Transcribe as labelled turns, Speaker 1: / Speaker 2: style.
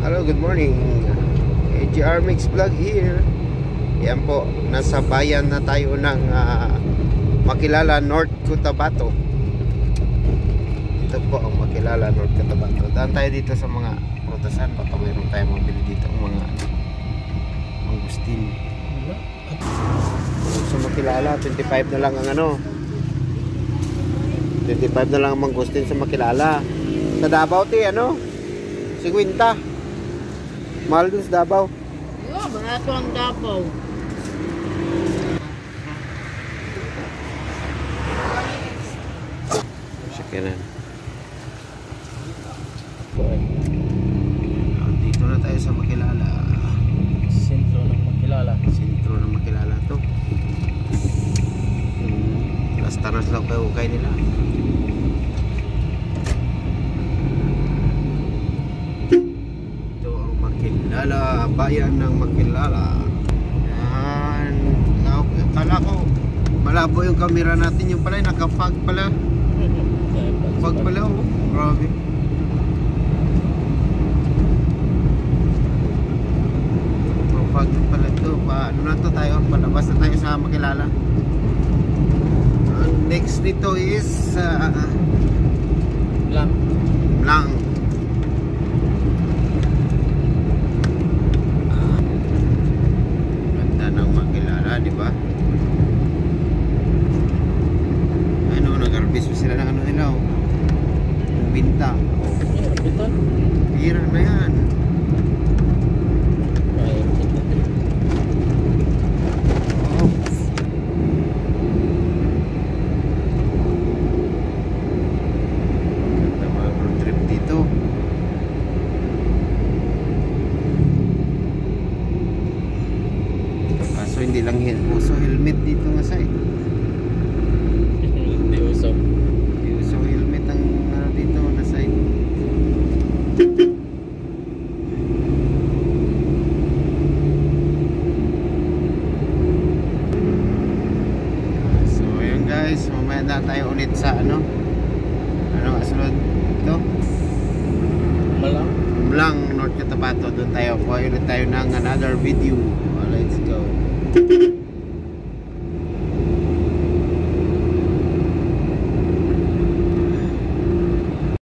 Speaker 1: Hello, good morning. AGR Mix Vlog here. Yan po, nasa bayan na tayo ng Makilala, North Cotabato. Ito po ang Makilala, North Cotabato. Daan tayo dito sa mga prutasan. Baka mayroon tayong mabili dito ang mga mangustin. Sa Makilala, 25 na lang ang 25 na lang ang mangustin sa Makilala. Sa Davao, 50. Mahal din sa Davao.
Speaker 2: Oo, barato ang Davao.
Speaker 1: Sakyanan. Dito na tayo sa Makilala.
Speaker 2: Sentro ng Makilala.
Speaker 1: Sentro ng Makilala to. Las tanas lang kayo ukay nila. Makilala, bayan ng Makilala. Yan. Kala ko malabo yung camera natin, yung pala naka-fog pala. Fog pala, oh. Grabe. Fog pala ito. Ano na to tayo? Palabas na tayo sa Makilala. Next dito is Blang. Di ba? Ano, nag-harvest sila ng ano nila, oh. Binta. Oh. Pira na yan. Oh. Ganda mga road trip dito. So hindi lang uso helmet dito nga sa
Speaker 2: Hindi uso
Speaker 1: helmet ang dito na side. So ayun guys, mamaya na tayo ulit sa ano asunod ito Blang, North Cotabato. Doon tayo ulit tayo ng another video. Let's go.